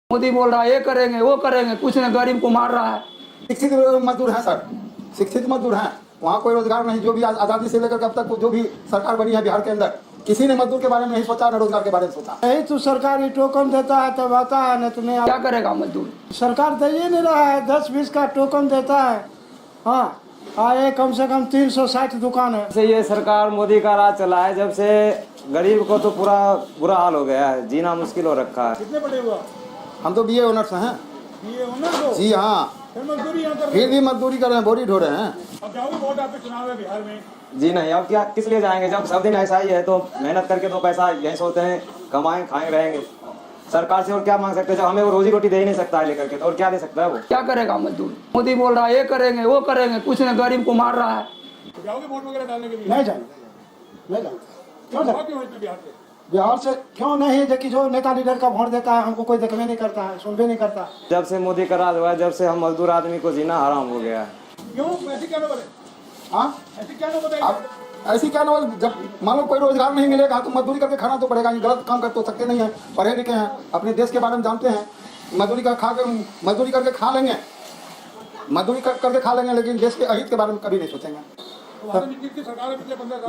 मोदी बोल रहा है ये करेंगे वो करेंगे, कुछ न गरीब को मार रहा है। शिक्षित मजदूर हैं सर, शिक्षित मजदूर हैं, वहाँ कोई रोजगार नहीं। जो भी आज़ादी से लेकर अब तक जो भी सरकार बनी है बिहार के अंदर, किसी ने मजदूर के बारे में नहीं सोचा, न रोजगार के बारे में सोचा। यही तो सरकारी टोकन देता है तब आता है, नहीं तो नहीं क्या करेगा मजदूर? सरकार दे ही नहीं रहा है। 10-20 का टोकन देता है। हाँ, आए कम से कम 360 दुकान है। से ये सरकार मोदी का राज चला है, जब से गरीब को तो पूरा बुरा हाल हो गया है, जीना मुश्किल हो रखा है। कितने बड़े हुआ? हम तो बीए ऑनर्स हैं। ये ऑनर्स हो? जी हाँ, फिर भी मजदूरी कर रहे हैं, बोरी ढो रहे हैं। अब जाओगे वोट आपके चुनाव है बिहार में? जी नहीं, अब क्या किस लिए जाएंगे जब सब दिन ऐसा ही है। तो मेहनत करके तो पैसा यही सोचते हैं कमाएं खाएं रहेंगे। सरकार से और क्या मांग सकते हैं जब हमें वो रोजी रोटी दे ही नहीं सकता है लेकर के, तो और क्या दे सकता है वो? क्या करेगा मजदूर? मोदी बोल रहा है ये करेंगे वो करेंगे, कुछ न गरीब को मार रहा है। जाओगे वोट वगैरह डालने के लिए? नहीं जाएंगे, नहीं जाएंगे। क्यों बिहार से? बिहार से क्यों नहीं? देखिए जो नेता लीडर का वोट देता है हमको कोई देखने नहीं करता है, सुनबे नहीं करता। जब से मोदी का राज हुआ है, जब से हम मजदूर आदमी को जीना हराम हो गया है। क्यों ऐसे क्या बोले? हाँ, ऐसे क्या बताइए? अब ऐसी क्या ना, जब मान लो कोई रोजगार नहीं मिलेगा तो मजदूरी करके खाना तो पड़ेगा। ये गलत काम कर तो सकते नहीं है, पढ़े लिखे हैं, अपने देश के बारे में जानते हैं। मजदूरी करके खा लेंगे, करके खा लेंगे, लेकिन देश के अहित के बारे में कभी नहीं सोचेंगे।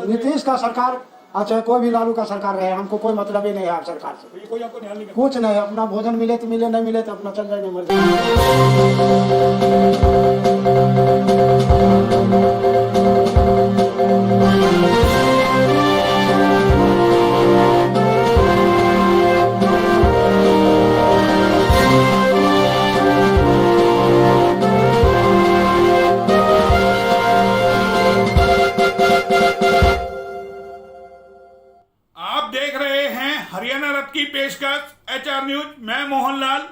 नीतीश का सरकार अच्छा, कोई भी लालू का सरकार रहे, हमको कोई मतलब ही नहीं है आप सरकार से। कोई आपको ध्यान नहीं करता? कुछ नहीं, अपना भोजन मिले तो मिले, नहीं मिले तो अपना चल जाएंगे मर आप देख रहे हैं हरियाणा रथ की पेशकश HR न्यूज। मैं मोहनलाल।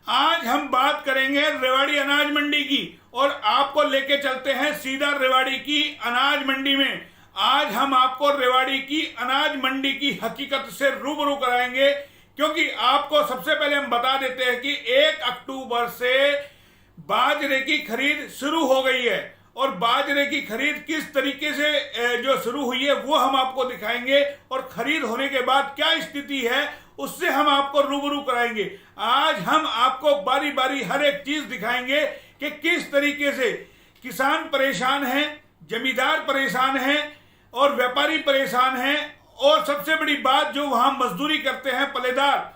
आज हम बात करेंगे रेवाड़ी अनाज मंडी की और आपको लेके चलते हैं सीधा रेवाड़ी की अनाज मंडी में। आज हम आपको रेवाड़ी की अनाज मंडी की हकीकत से रूबरू कराएंगे, क्योंकि आपको सबसे पहले हम बता देते हैं कि 1 अक्टूबर से बाजरे की खरीद शुरू हो गई है और बाजरे की खरीद किस तरीके से जो शुरू हुई है वो हम आपको दिखाएंगे और खरीद होने के बाद क्या स्थिति है उससे हम आपको रूबरू कराएंगे। आज हम आपको बारी बारी हर एक चीज दिखाएंगे कि किस तरीके से किसान परेशान हैं, जमींदार परेशान हैं और व्यापारी परेशान हैं, और सबसे बड़ी बात जो वहां मजदूरी करते हैं पल्लेदार,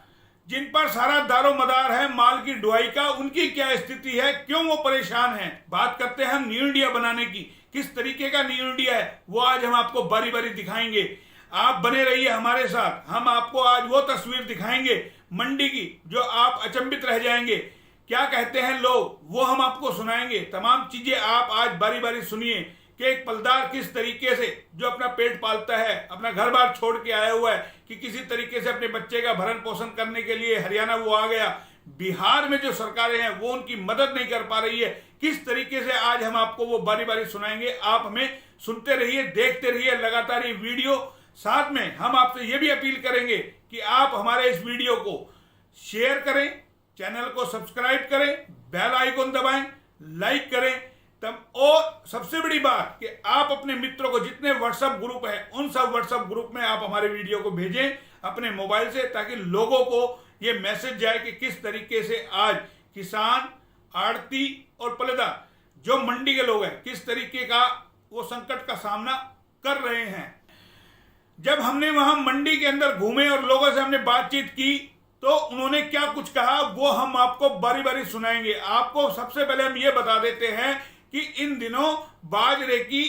जिन पर सारा दारोमदार है माल की ढुलाई का, उनकी क्या स्थिति है, क्यों वो परेशान हैं। बात करते हैं हम न्यू इंडिया बनाने की, किस तरीके का न्यू इंडिया है वो आज हम आपको बारी बारी दिखाएंगे। आप बने रहिए हमारे साथ, हम आपको आज वो तस्वीर दिखाएंगे मंडी की जो आप अचंभित रह जाएंगे। क्या कहते हैं लोग वो हम आपको सुनाएंगे। तमाम चीजें आप आज बारी बारी सुनिए कि एक पलदार किस तरीके से जो अपना पेट पालता है, अपना घर बार छोड़ के आया हुआ है कि किसी तरीके से अपने बच्चे का भरण पोषण करने के लिए हरियाणा वो आ गया। बिहार में जो सरकारें हैं वो उनकी मदद नहीं कर पा रही है, किस तरीके से आज हम आपको वो बारी बारी सुनाएंगे। आप हमें सुनते रहिए, देखते रहिए लगातार ये वीडियो। साथ में हम आपसे ये भी अपील करेंगे कि आप हमारे इस वीडियो को शेयर करें, चैनल को सब्सक्राइब करें, बेल आइकन दबाएं, लाइक करें तब, और सबसे बड़ी बात कि आप अपने मित्रों को, जितने व्हाट्सएप ग्रुप है उन सब व्हाट्सएप ग्रुप में आप हमारे वीडियो को भेजें अपने मोबाइल से, ताकि लोगों को ये मैसेज जाए कि किस तरीके से आज किसान, आड़ती और पल्लेदार जो मंडी के लोग हैं किस तरीके का वो संकट का सामना कर रहे हैं। जब हमने वहां मंडी के अंदर घूमे और लोगों से हमने बातचीत की तो उन्होंने क्या कुछ कहा वो हम आपको बारी बारी सुनाएंगे। आपको सबसे पहले हम ये बता देते हैं कि इन दिनों बाजरे की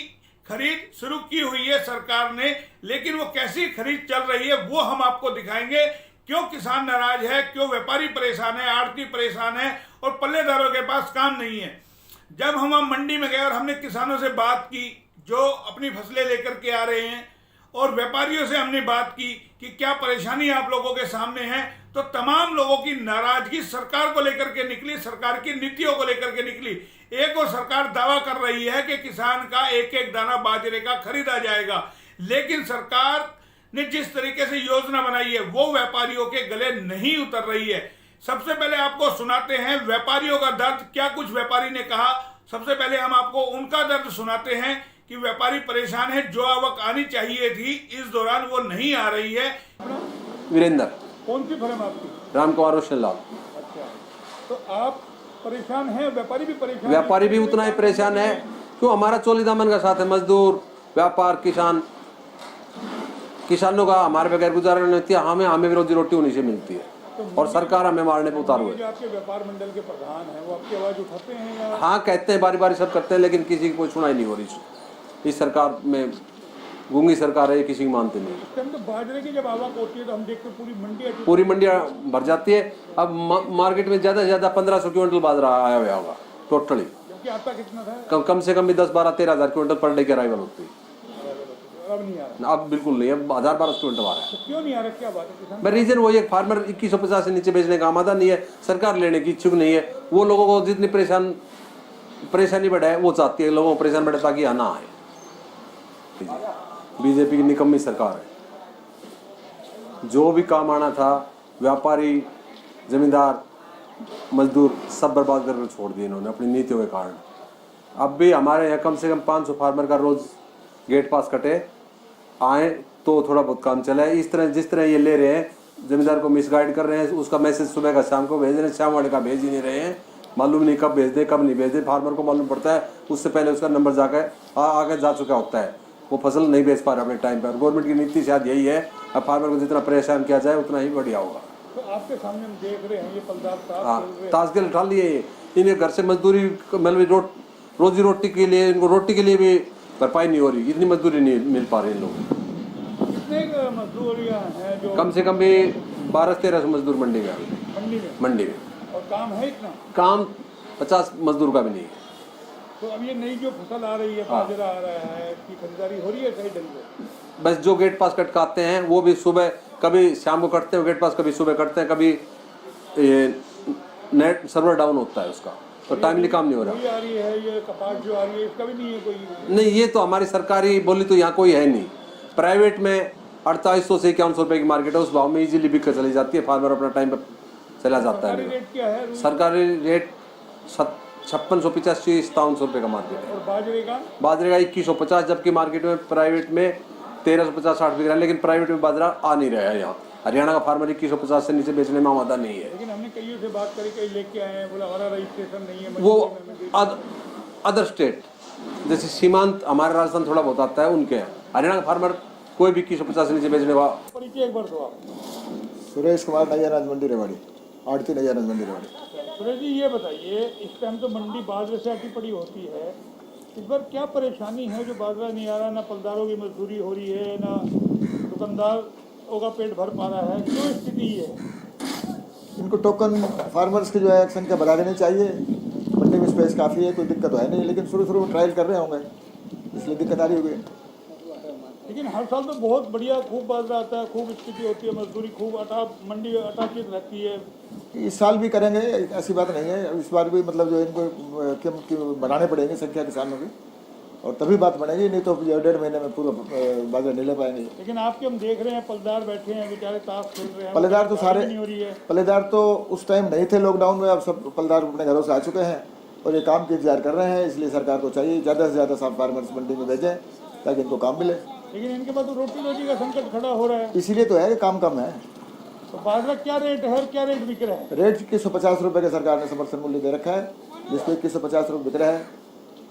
खरीद शुरू की हुई है सरकार ने, लेकिन वो कैसी खरीद चल रही है वो हम आपको दिखाएंगे। क्यों किसान नाराज है, क्यों व्यापारी परेशान है, आड़ती परेशान है और पल्लेदारों के पास काम नहीं है। जब हम मंडी में गए और हमने किसानों से बात की जो अपनी फसलें लेकर के आ रहे हैं, और व्यापारियों से हमने बात की कि क्या परेशानी आप लोगों के सामने है, तो तमाम लोगों की नाराजगी सरकार को लेकर के निकली, सरकार की नीतियों को लेकर के निकली। एक और सरकार दावा कर रही है कि किसान का एक एक दाना बाजरे का खरीदा जाएगा, लेकिन सरकार ने जिस तरीके से योजना बनाई है वो व्यापारियों के गले नहीं उतर रही है। सबसे पहले आपको सुनाते हैं व्यापारियों का दर्द, क्या कुछ व्यापारी ने कहा। सबसे पहले हम आपको उनका दर्द सुनाते हैं कि व्यापारी परेशान है, जो आवक आनी चाहिए थी इस दौरान वो नहीं आ रही है। वीरेंद्र। कौन सी फर्म आपकी? राम कुमार रोशन लाल। अच्छा, तो आप परेशान हैं, व्यापारी भी परेशान हैं? व्यापारी भी उतना ही परेशान है, क्यों हमारा चोली दामन का साथ है, मजदूर, व्यापार, किसानों का हमारे बगैर गुजारा नहीं होती है, हमें भी रोजी रोटी उन्हीं से मिलती है, और सरकार हमें मारने पे उतारू है। जो आपके व्यापार मंडल के प्रधान हैं वो आपकी आवाज उठाते हैं या? हाँ, कहते हैं, बारी बारी सब करते हैं, लेकिन किसी की कोई सुनाई नहीं हो रही। इस सरकार में गूंगी सरकार है, किसी की मानते नहीं। इस टाइम तो बाजरे की जब आवक होती है तो हम देखते हैं पूरी मंडियाँ भर जाती है। अब मार्केट में ज़्यादा से ज़्यादा 1500 क्विंटल बाजरा आया हुआ होगा टोटली। आता कितना था? कम से कम भी 10-12-13 हज़ार क्विंटल पर डे की अराइवल होती है। अब नहीं आ रहा? अब बिल्कुल नहीं, अब 1000-1200 क्विंटल आ रहा है। तो क्यों नहीं आ रहा, क्या बात है? किसान मैं रीजन वही है, फार्मर 2150 से नीचे बेचने का आमादा नहीं है, सरकार लेने की इच्छुक नहीं है। वो लोगों को जितनी परेशानी बढ़े वो चाहती है, लोगों को परेशान बढ़े ताकि यहाँ ना आए। बीजेपी की निकम्मी सरकार है। जो भी काम आना था, व्यापारी, जमींदार, मजदूर सब बर्बाद करके छोड़ दिए इन्होंने अपनी नीतियों के कारण। अब भी हमारे यहाँ कम से कम 500 फार्मर का रोज गेट पास कटे आए तो थोड़ा बहुत काम चला है। इस तरह जिस तरह ये ले रहे हैं, जमींदार को मिसगाइड कर रहे हैं, उसका मैसेज सुबह का शाम को भेज रहे हैं, शाम वाले का भेज ही नहीं रहे हैं। मालूम नहीं कब भेज दे कब नहीं भेज दे, फार्मर को मालूम पड़ता है उससे पहले उसका नंबर जाकर आगे जा चुका होता है, वो फसल नहीं बेच पा रहा अपने टाइम पर। गवर्नमेंट की नीति शायद यही है, अब फार्मर को जितना परेशान किया जाए उतना ही बढ़िया होगा। तो आपके सामने हम देख रहे हैं ये पलदार हाँ, ताश खेल उठा लिए। इन्हें घर से मजदूरी मतलब रोजी रोटी के लिए, इनको रोटी के लिए भी भरपाई नहीं हो रही, इतनी मजदूरी नहीं मिल पा रही इन लोगों को। कितने मजदूरियाँ हैं जो? कम से कम भी 1200-1300 मजदूर मंडी में मंडी में और काम है इतना? काम 50 मजदूर का भी नहीं है। तो अब ये नई जो फसल आ रही है, बाजरा आ रहा है, इसकी खरीदारी हो रही है सही ढंग से? बस जो गेट पास कटकाते हैं वो भी सुबह, कभी शाम को कटते हैं गेट पास, कभी सुबह कटते हैं, कभी नेट सर्वर डाउन होता है उसका, तो टाइमली काम नहीं हो रहा। आ रही है ये कपास जो आ रही है, इसका भी नहीं है कोई? नहीं, ये तो हमारी सरकारी बोली तो यहाँ कोई है नहीं। प्राइवेट में 4800 से 5100 रुपये की मार्केट है, उस भाव में इजीली बिक कर चली जाती है, फार्मर अपना टाइम पर चला जाता है। रेट क्या है? सरकारी रेट 5685-5700 रुपये का मार्केट है। और बाजरे का? बाजरे का 2150, जबकि मार्केट में प्राइवेट में 1350-60 बिक रहा है, लेकिन प्राइवेट में बाजरा आ नहीं रहा है। यहाँ हरियाणा का फार्मर 2150 से नीचे बेचने में आमादा नहीं है। लेकिन हमने कईयों से बात करी, कई लेके आए हैं, बोला हमारा रजिस्ट्रेशन नहीं है। वो अदर स्टेट जैसे सीमांत हमारे राजस्थान थोड़ा बहुत आता है, उनके हरियाणा का फार्मर कोई भी 2150 से नीचे बेचने का। परिचय एक बार दो आप। सुरेश कुमार, नैया अनाज मंडी रेवाड़ी, आड़ती नैया अनाज मंडी रेवाड़ी। सुरेश जी ये बताइए, इस टाइम तो मंडी बाजरे से अटी पड़ी होती है, इस बार क्या परेशानी है जो बाजरा नहीं आ रहा? ना पलदारों की मजदूरी हो रही है, ना दुकानदारों का पेट भर पा रहा है, क्यों स्थिति है? इनको टोकन फार्मर्स की जो है संख्या बढ़ा देनी चाहिए। मंडी में स्पेस काफ़ी है, कोई दिक्कत तो है नहीं, लेकिन शुरू में ट्रायल कर रहे होंगे इसलिए दिक्कत आ रही होगी। लेकिन हर साल तो बहुत बढ़िया खूब बाजरा आता है, खूब स्थिति होती है, मजदूरी खूब मंडी अटाचित रहती है। इस साल भी करेंगे, ऐसी बात नहीं है। इस बार भी मतलब जो इनको बनाने पड़ेंगे संख्या किसानों की, और तभी बात बनेगी, नहीं तो 1.5 महीने में पूरा बाजार नहीं ले पाएंगे। लेकिन आपके हम देख रहे हैं पलदार बैठे हैं बेचारे, ताश खेल रहे हैं। पल्लेदार तो सारे नहीं हो रही है। पल्लेदार तो उस टाइम नहीं थे लॉकडाउन में, अब सब पल्लेदार अपने घरों से आ चुके हैं और ये काम की इंतजार कर रहे हैं। इसलिए सरकार को चाहिए ज़्यादा से ज़्यादा सब फार्मर्स मंडी में भेजें ताकि इनको काम मिले। लेकिन इनके पास तो रोटी का संकट खड़ा हो रहा है, इसीलिए तो है कि काम कम है। तो बाजरा क्या रेट है और क्या रेट बिक रहा है? रेट 2150 रुपये का सरकार ने समर्थन मूल्य दे रखा है, जिसको 2150 रुपये बिक रहा है।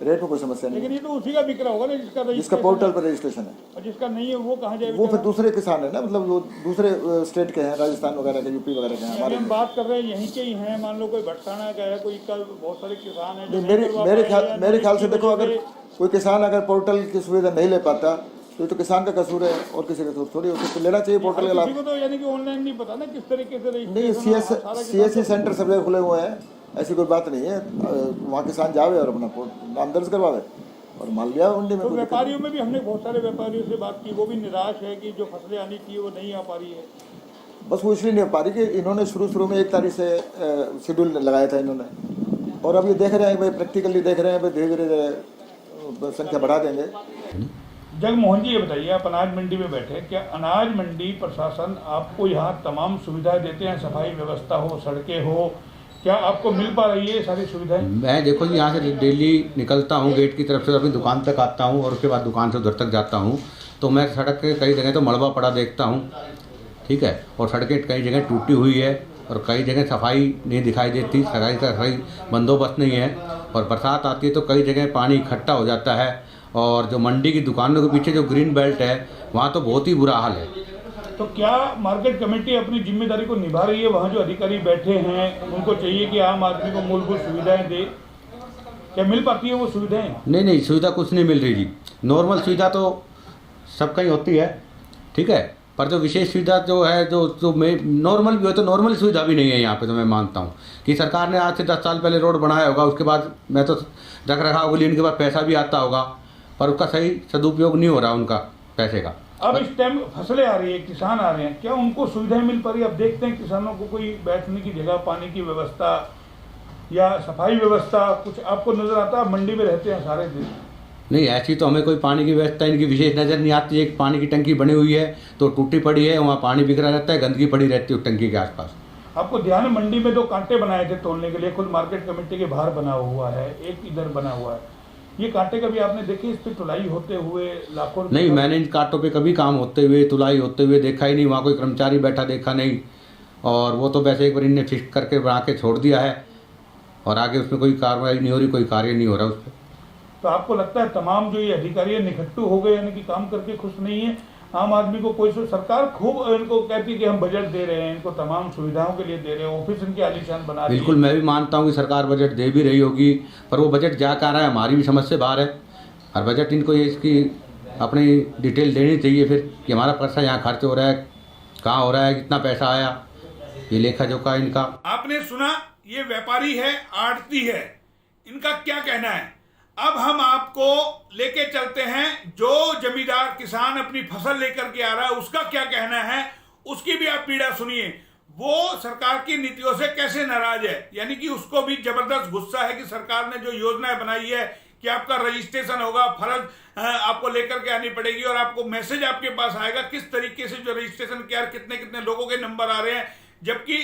रेट में कोई समस्या नहीं। लेकिन ये तो उसी का बिक रहा होगा ना जिसका पोर्टल पर रजिस्ट्रेशन है, और जिसका नहीं है वो कहाँ जाए? वो फिर दूसरे किसान है ना, मतलब वो दूसरे स्टेट के हैं, राजस्थान वगैरह के, यूपी वगैरह के हैं। हमारे हम बात कर रहे हैं यहीं के ही हैं, मान लो कोई भटकाना का है, कोई का बहुत सारे किसान हैं जो मेरे ख्याल से देखो, अगर कोई किसान अगर पोर्टल की सुविधा नहीं ले पाता तो किसान का कसूर है और किसी का कसूर थोड़ी, उसको लेना चाहिए पोर्टल का लाभ। तो यानी कि ऑनलाइन नहीं पता ना किस तरीके से नहीं, CSC सेंटर सब जगह खुले हुए हैं, ऐसी कोई बात नहीं है। वहाँ किसान जावे और अपना नाम दर्ज करवावे और माल लिया मंडी में। तो व्यापारियों में भी हमने बहुत सारे व्यापारियों से बात की, वो भी निराश है कि जो फसलें आनी चाहिए वो नहीं आ पा रही है। बस वो इसलिए नहीं आ पा रही कि इन्होंने शुरू में 1 तारीख से शेड्यूल लगाया था इन्होंने, और अब ये देख रहे हैं भाई, प्रैक्टिकली देख रहे हैं भाई, धीरे धीरे संख्या बढ़ा देंगे। जगमोहन जी ये बताइए, आप अनाज मंडी में बैठे, क्या अनाज मंडी प्रशासन आपको यहाँ तमाम सुविधाएं देते हैं? सफाई व्यवस्था हो, सड़कें हो, क्या आपको मिल पा रही है सारी सुविधाएं? मैं देखो जी, यहाँ से डेली निकलता हूँ गेट की तरफ से, अपनी दुकान तक आता हूँ और उसके बाद दुकान से उधर तक जाता हूँ, तो मैं सड़क के कई जगह तो मलबा पड़ा देखता हूँ, ठीक है, और सड़कें कई जगह टूटी हुई है, और कई जगह सफाई नहीं दिखाई देती, सफाई बंदोबस्त नहीं है, और बरसात आती है तो कई जगह पानी इकट्ठा हो जाता है। और जो मंडी की दुकानों के पीछे जो ग्रीन बेल्ट है वहाँ तो बहुत ही बुरा हाल है। तो क्या मार्केट कमेटी अपनी जिम्मेदारी को निभा रही है? वहाँ जो अधिकारी बैठे हैं उनको चाहिए कि आम आदमी को मूलभूत सुविधाएं दे, क्या मिल पाती है वो सुविधाएं? नहीं, सुविधा कुछ नहीं मिल रही जी। नॉर्मल सुविधा तो सब कहीं होती है, ठीक है, पर जो विशेष सुविधा जो है जो मैं नॉर्मल भी हो तो नॉर्मल सुविधा भी नहीं है यहाँ पे। तो मैं मानता हूँ कि सरकार ने आज से 10 साल पहले रोड बनाया होगा, उसके बाद मैं तो रख रखाव के लिए इनके पास पैसा भी आता होगा, पर उसका सही सदुपयोग नहीं हो रहा उनका पैसे का। अब इस टाइम फसलें आ रही है, किसान आ रहे हैं, क्या उनको सुविधाएं मिल पा रही है? अब देखते हैं किसानों को कोई बैठने की जगह, पानी की व्यवस्था या सफाई व्यवस्था कुछ आपको नजर आता है? मंडी में रहते हैं सारे दिन। नहीं, ऐसी तो हमें कोई पानी की व्यवस्था इनकी विशेष नज़र नहीं आती। एक पानी की टंकी बनी हुई है तो टूटी पड़ी है, वहाँ पानी बिखरा रहता है, गंदगी पड़ी रहती है टंकी के आसपास। आपको ध्यान है मंडी में 2 कांटे बनाए थे तोड़ने के लिए, खुद मार्केट कमेटी के बाहर बना हुआ है, एक इधर बना हुआ है। ये कांटे कभी आपने देखे इस पे तुलाई होते हुए? लाखों नहीं, मैंने इन कांटों पे कभी काम होते हुए, तुलाई होते हुए देखा ही नहीं। वहाँ कोई कर्मचारी बैठा देखा नहीं, और वो तो वैसे एक बार इनने फिक्स करके बना के छोड़ दिया है, और आगे उसमें कोई कार्रवाई नहीं हो रही, कोई कार्य नहीं हो रहा उस पर। तो आपको लगता है तमाम जो ये अधिकारी निकट्टू हो गए, यानी कि काम करके खुश नहीं है? आम आदमी को कोई सरकार खूब इनको कहती है कि हम बजट दे रहे हैं, इनको तमाम सुविधाओं के लिए दे रहे हैं, ऑफिस इनके आलीशान बना रही है। बिल्कुल, मैं भी मानता हूँ कि सरकार बजट दे भी रही होगी, पर वो बजट जा कहाँ रहा है हमारी भी समझ से बाहर है। और बजट इनको ये इसकी अपनी डिटेल देनी चाहिए फिर कि हमारा पैसा यहाँ खर्च हो रहा है, कहाँ हो रहा है, कितना पैसा आया, ये लेखा जोखा इनका। आपने सुना, ये व्यापारी है, आड़ती है, इनका क्या कहना है? अब हम आपको लेके चलते हैं जो जमींदार किसान अपनी फसल लेकर के आ रहा है, उसका क्या कहना है, उसकी भी आप पीड़ा सुनिए। वो सरकार की नीतियों से कैसे नाराज है, यानी कि उसको भी जबरदस्त गुस्सा है कि सरकार ने जो योजनाएं बनाई है कि आपका रजिस्ट्रेशन होगा, फर्ज आपको लेकर के आनी पड़ेगी और आपको मैसेज आपके पास आएगा किस तरीके से जो रजिस्ट्रेशन किया, कितने कितने लोगों के नंबर आ रहे हैं। जबकि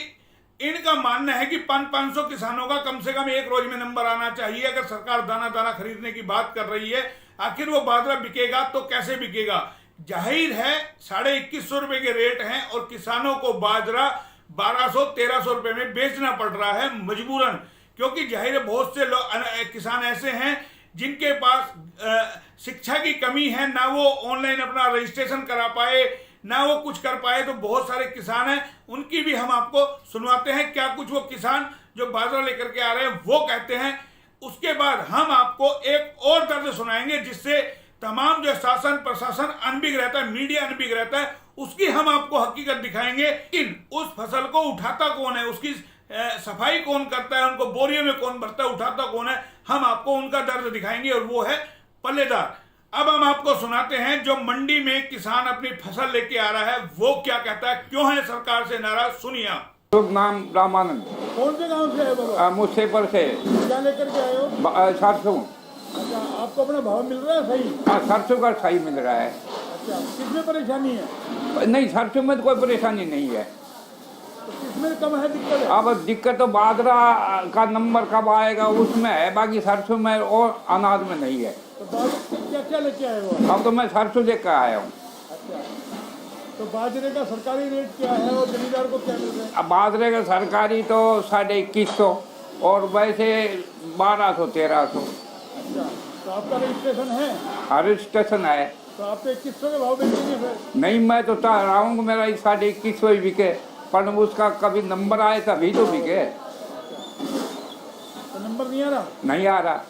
इनका मानना है कि 500 किसानों का कम से कम एक रोज में नंबर आना चाहिए। अगर सरकार दाना दाना खरीदने की बात कर रही है, आखिर वो बाजरा बिकेगा तो कैसे बिकेगा? जाहिर है 2150 रुपए के रेट हैं और किसानों को बाजरा 1200-1300 रुपए में बेचना पड़ रहा है मजबूरन, क्योंकि जाहिर है बहुत से किसान ऐसे हैं जिनके पास शिक्षा की कमी है, ना वो ऑनलाइन अपना रजिस्ट्रेशन करा पाए, ना वो कुछ कर पाए। तो बहुत सारे किसान हैं, उनकी भी हम आपको सुनवाते हैं क्या कुछ वो किसान जो बाजरा लेकर के आ रहे हैं वो कहते हैं। उसके बाद हम आपको एक और दर्द सुनाएंगे जिससे तमाम जो शासन प्रशासन अनभिज्ञ रहता है, मीडिया अनभिज्ञ रहता है, उसकी हम आपको हकीकत दिखाएंगे। इन उस फसल को उठाता कौन है, उसकी सफाई कौन करता है, उनको बोरियों में कौन भरता है, उठाता कौन है, हम आपको उनका दर्द दिखाएंगे, और वो है पल्लेदार। अब हम आपको सुनाते हैं जो मंडी में किसान अपनी फसल लेके आ रहा है वो क्या कहता है, क्यों है सरकार से नाराज, सुनिए आप। नाम रामानंद। कौन से गांव से आए बाबा? मुझसेपर से। क्या लेकर के आए हो? सरसों। अच्छा, आपको अपना भाव मिल रहा है सही? हाँ, सरसों का सही मिल रहा है। अच्छा, किसमें परेशानी है? नहीं, सरसों में तो कोई परेशानी नहीं है। तो किसमें कम है दिक्कत है? अब दिक्कत तो बाजरा का नंबर कब आएगा उसमें है, बाकी सरसों में और अनाज में नहीं है। तो क्या क्या लेके आए हो? अब तो मैं सरसों लेकर आया हूँ। अच्छा, तो बाजरे का सरकारी रेट क्या है और जमींदार को क्या मिल रहा है? अब बाजरे का सरकारी तो 2150 और वैसे 1200-1300। अच्छा, तो आपका रजिस्ट्रेशन है? रजिस्ट्रेशन है। तो आप तो 2100 के भाव बेचेंगे फिर? नहीं, मैं तो चाह रहा हूँ कि मेरा 2150 ही बिके, पर उसका कभी नंबर आए तभी तो बिके। तो नंबर नहीं आ रहा? नहीं आ रहा।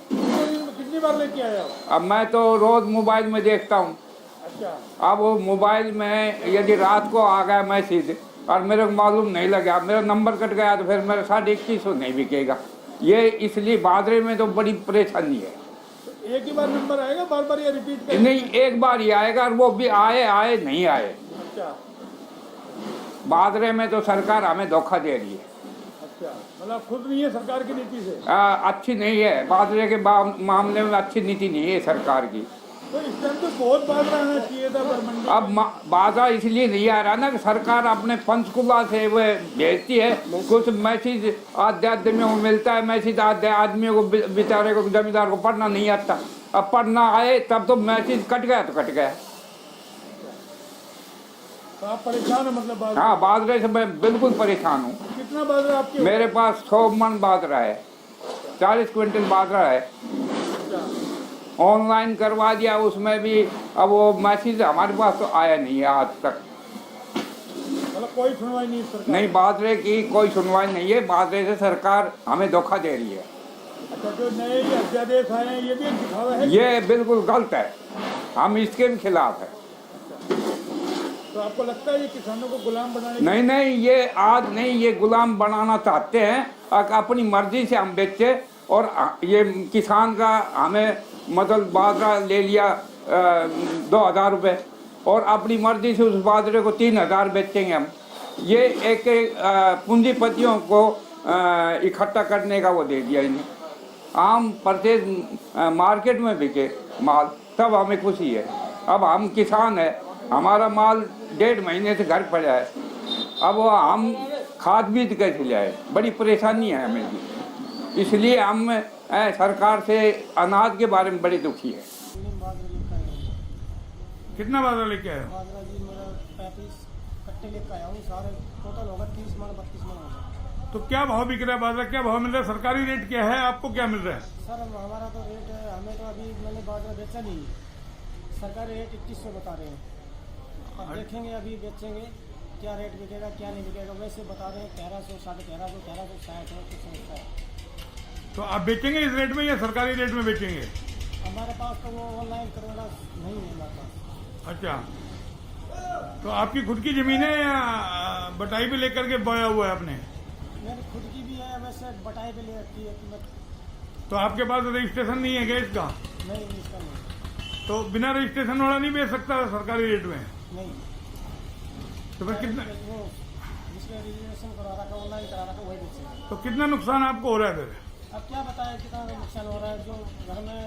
कितनी बार लेके आया हो? अब मैं तो रोज मोबाइल में देखता हूँ। अच्छा, अब वो मोबाइल में यदि रात को आ गया मैसेज और मेरे को मालूम नहीं लगा, मेरा नंबर कट गया, तो फिर मेरा 2150 नहीं बिकेगा। ये इसलिए बाजरे में तो बड़ी परेशानी है। तो एक ही बार नंबर आएगा, बार बार ये रिपीट करेंगे? नहीं, एक बार ही आएगा, और वो भी आए नहीं आए। अच्छा, बाजरे में तो सरकार हमें धोखा दे रही है। अच्छा, मतलब खुद नहीं है सरकार की नीति से? अच्छी नहीं है, बाजरे के मामले में अच्छी नीति नहीं है सरकार की। तो इस टाइम तो बहुत बाजरा आना चाहिए था मंडी। अब बाजरा इसलिए नहीं आ रहा ना कि सरकार अपने पंचकुला से वो भेजती है, कुछ मैसेज आधे आदमियों को मिलता है, मैसेज आधे आदमियों को बेचारे को जमींदार को पढ़ना नहीं आता। अब पढ़ना आए तब तो मैसेज कट गया तो कट गया। तो आप परेशान है मतलब? हाँ, बाजरे से मैं बिल्कुल परेशान हूँ। कितने कितना बाजरा आपके? मेरे पास 100 मन बाजरा है, 40 क्विंटल बाजरा है। ऑनलाइन करवा दिया, उसमें भी अब वो मैसेज हमारे पास तो आया नहीं है आज तक। मतलब कोई सुनवाई नहीं सरकार? नहीं, बाजरे की कोई सुनवाई नहीं है। बाजरे से सरकार हमें धोखा दे रही है। अच्छा, जो नए ये अध्यादेश आए हैं ये भी एक दिखावा है? ये बिल्कुल गलत है, हम इसके भी खिलाफ है। तो आपको लगता है ये किसानों को गुलाम बनाने? नहीं नहीं, ये आज नहीं, ये गुलाम बनाना चाहते हैं। अपनी मर्जी से हम बेचे और ये किसान का हमें मतलब बाजरा ले लिया 2000 रुपये और अपनी मर्जी से उस बाजरे को 3000 बेचेंगे हम। ये एक पूंजीपतियों को इकट्ठा करने का वो दे दिया इन्हें। आम प्रत्येक मार्केट में बिके माल, तब हमें खुशी है। अब हम किसान है, हमारा माल 1.5 महीने से घर पड़ा है, अब वो हम खाद बीज कैसे लाए, बड़ी परेशानी है हमें भी। इसलिए हम सरकार से अनाज के बारे में बड़े दुखी है। कितना बाजरा लेके आए? बाजरा जी मेरा 35 कट्टे लेकर आया हूँ, सारे टोटल होगा 30 मन 32 मन होगा। तो क्या भाव बिक रहा है बाजरा, क्या भाव मिल रहा है? सरकारी रेट क्या है, आपको क्या मिल रहा है? सर हमारा तो रेट है, हमें तो अभी मैंने बाजरा बेचा नहीं, सरकारी रेट 2100 बता रहे हैं। अब देखेंगे अभी बेचेंगे क्या रेट बिकेगा क्या नहीं बिकेगा। वैसे बता रहे हैं 1300 1350 1360 कुछ समझता है। तो आप बेचेंगे इस रेट में या सरकारी रेट में बेचेंगे? हमारे पास तो वो ऑनलाइन करवाना नहीं है हमारे पास। अच्छा, तो आपकी खुद की जमीन है या बटाई पे लेकर के बोया हुआ है आपने? मेरी खुद की भी है, वैसे बटाई पे ले रखी है कीमत। तो आपके पास रजिस्ट्रेशन नहीं है क्या इसका? नहीं, इसका नहीं। तो बिना रजिस्ट्रेशन वाला नहीं बेच सकता सरकारी रेट में? नहीं। तो फिर कितना, वो जिसने रजिस्ट्रेशन करा रखा ऑनलाइन करा रखा वही बेचेगा। तो कितना नुकसान आपको हो रहा है फिर? अब क्या बताएं कितना नुकसान हो रहा है। जो घर में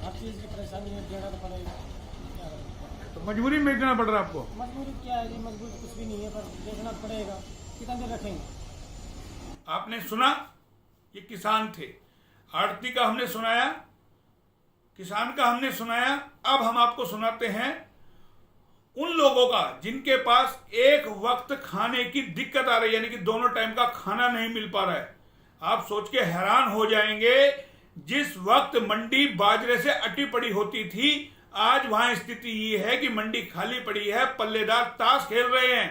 हर चीज़ की परेशानी है, देना तो पड़ेगा, क्या करें। तो मजबूरी में बेचना पड़ रहा है आपको? मजबूरी क्या है जी, मजबूरी कुछ भी नहीं है, पर देखना पड़ेगा। कितना देर रखेंगे? आपने सुना, ये किसान थे। आड़ती का हमने सुनाया, किसान का हमने सुनाया। अब हम आपको सुनाते हैं उन लोगों का जिनके पास एक वक्त खाने की दिक्कत आ रही है, यानी कि दोनों टाइम का खाना नहीं मिल पा रहा है। आप सोच के हैरान हो जाएंगे, जिस वक्त मंडी बाजरे से अटी पड़ी होती थी, आज वहां स्थिति ये है कि मंडी खाली पड़ी है। पल्लेदार ताश खेल रहे हैं,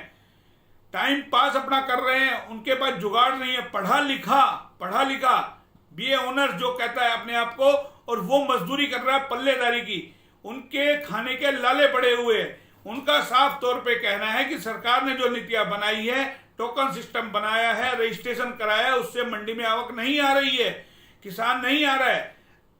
टाइम पास अपना कर रहे हैं, उनके पास जुगाड़ नहीं है। पढ़ा लिखा बीए ऑनर्स जो कहता है अपने आप को, और वो मजदूरी कर रहा है पल्लेदारी की। उनके खाने के लाले पड़े हुए। उनका साफ तौर पे कहना है कि सरकार ने जो नीतियां बनाई है, टोकन सिस्टम बनाया है, रजिस्ट्रेशन कराया है, उससे मंडी में आवक नहीं आ रही है, किसान नहीं आ रहा है।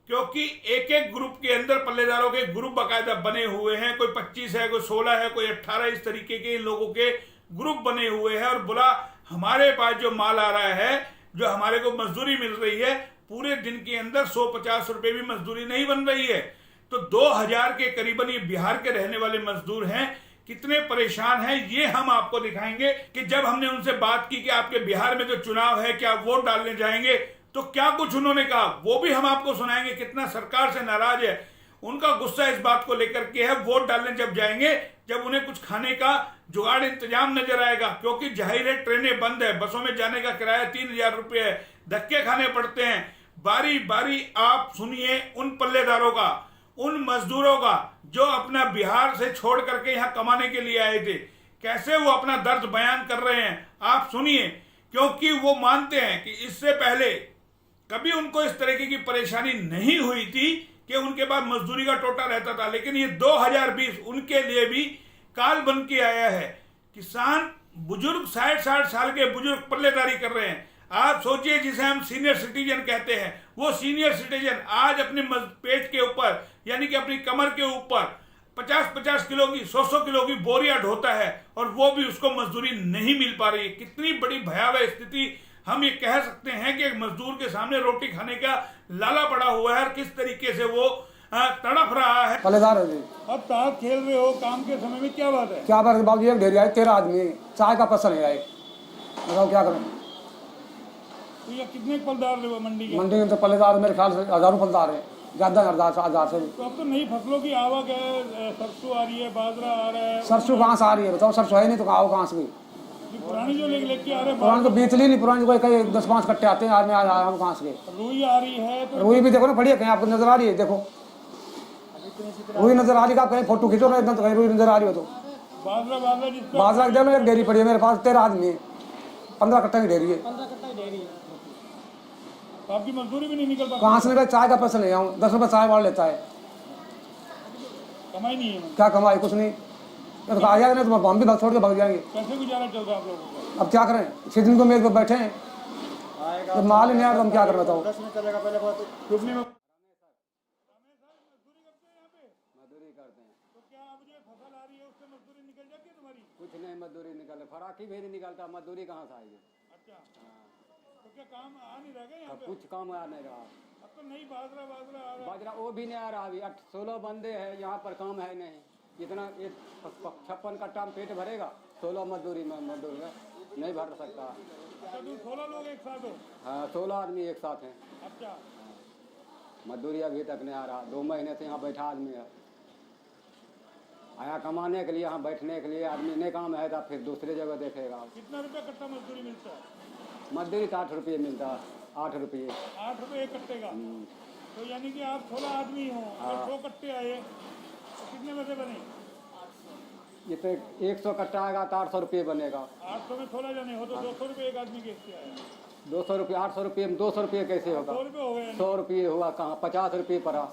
क्योंकि एक एक ग्रुप के अंदर पल्लेदारों के ग्रुप बाकायदा बने हुए हैं। कोई 25 है, कोई 16 है, कोई 18, इस तरीके के लोगों के ग्रुप बने हुए हैं। और बोला हमारे पास जो माल आ रहा है, जो हमारे को मजदूरी मिल रही है, पूरे दिन के अंदर 150 रुपए भी मजदूरी नहीं बन रही है। तो 2000 के करीबन ये बिहार के रहने वाले मजदूर हैं। कितने परेशान हैं ये हम आपको दिखाएंगे कि जब हमने उनसे बात की कि आपके बिहार में जो चुनाव है, क्या वोट डालने जाएंगे, तो क्या कुछ उन्होंने कहा, वो भी हम आपको सुनाएंगे। कितना सरकार से नाराज है, उनका गुस्सा इस बात को लेकर के है। वोट डालने जब जाएंगे, जब उन्हें कुछ खाने का जुगाड़ इंतजाम नजर आएगा, क्योंकि जाहिर है ट्रेनें बंद है, बसों में जाने का किराया 3000 रुपये है, धक्के खाने पड़ते हैं। बारी बारी आप सुनिए उन पल्लेदारों का, उन मजदूरों का जो अपना बिहार से छोड़ करके यहां कमाने के लिए आए थे, कैसे वो अपना दर्द बयान कर रहे हैं। आप सुनिए, क्योंकि वो मानते हैं कि इससे पहले कभी उनको इस तरीके की परेशानी नहीं हुई थी कि उनके पास मजदूरी का टोटा रहता था। लेकिन ये 2020 उनके लिए भी काल बन के आया है। किसान बुजुर्ग 60-60 साल के बुजुर्ग पल्लेदारी कर रहे हैं। आप सोचिए, जिसे हम सीनियर सिटीजन कहते हैं, वो सीनियर सिटीजन आज अपने पेट के ऊपर, यानी कि अपनी कमर के ऊपर 50-50 किलो की 100-100 किलो की बोरियां ढोता है, और वो भी उसको मजदूरी नहीं मिल पा रही है। कितनी बड़ी भयावह स्थिति हम ये कह सकते हैं कि एक मजदूर के सामने रोटी खाने का लाला पड़ा हुआ है, और किस तरीके से वो तड़प रहा है। पल्लेदार है जी। अब ताश खेल रहे हो काम के समय में, क्या बात है? क्या बात है बाबू, एक ढेर आए 13 आदमी, चाय का पैसा नहीं आए, बताओ क्या करें। तो ये कितने पल्लेदार रहे हो मंडी के? मंडी में तो पल्लेदार मेरे ख्याल से हजारों पल्लेदार है, ज्यादा 1000 से भी। तो अब तो नई फसलों की आवक है, सरसों आ रही है, बाजरा आ रहा है। सरसों कहाँ से आ रही है बताओ, सरसों है नहीं तो आओ कहाँ से भी। पुरानी जो लेके आ रहे हैं, पुरानी तो बीतली नहीं, पुरानी कोई कई 10-5 कट्टे आते हैं आदमी हम कहाँ से। रुई आ रही है तो रुई भी देखो ना बढ़िया, कहीं आपको नजर आ रही है, देखो रुई नजर आ रही है, आप कहीं फोटो खींचो ना एकदम तो कहीं रुई नजर आ रही हो तो। बाजरा जिसका बाजरा के देखो एक डेरी पड़ी है मेरे पास, 13 आदमी है, 15 कट्टा की डेरी है। 15 कट्टा की डेरी है। तो आपकी मजदूरी भी नहीं निकल पाती, कहाँ से निकल, चाय का पैसा नहीं आऊँ, 10 रुपये चाय वाड़ लेता है, कमाई नहीं है। क्या कमाई, कुछ नहीं। तो आ जाएगा नहीं तो हम भी छोड़ के भाग जाएंगे। कैसे गुजारा चल रहा है आप लोगों का? अब क्या करें, 6 दिन को मेरे पे बैठे हैं, तो माल ही नहीं आया तो हम क्या करें बताओ। चुपनी में मजदूरी करते हैं। तो क्या अब जो फसल आ रही है उससे मजदूरी निकल जाती है तुम्हारी? कुछ नहीं मजदूरी निकले, फराकी भी नहीं निकलता, मजदूरी कहाँ से आएगी। अच्छा, तो क्या काम आ नहीं रहा यहाँ पे? कुछ काम आ नहीं रहा। अब तो नहीं बाजरा आ रहा है। बाजरा वो भी नहीं आ रहा, अभी 16 बंदे हैं यहाँ पर, काम है नहीं। इतना 56 कट्टा में पेट भरेगा, 16 मजदूरी में नहीं भर सकता। अच्छा, तुम 16 लोग एक साथ हो? हाँ 16 आदमी एक साथ हैं। अच्छा, मजदूरी अभी तक नहीं आ रहा, 2 महीने से यहाँ बैठा आदमी है। आया कमाने के लिए, यहाँ बैठने के लिए, आदमी नहीं काम है तो फिर दूसरी जगह देखेगा। कितना रुपया कट्टा मजदूरी मिलता है? मजदूरी तो 8 रुपये मिलता है, 8 रुपये। 8 रुपये एक कट्टे का। तो यानी कि आप 16 आदमी हो, अगर 100 कट्टे आए तो कितने में से बने? ये तो 100 कट्टा आएगा तो 800 रुपये बनेगा। 800 में 16 जने हो तो 200 रुपये एक आदमी के इससे आया। 200 रुपये, 800 रुपये में 200 रुपये कैसे होगा? 100 रुपये हो गए। 100 रुपये हुआ कहाँ, 50 रुपये पड़ा,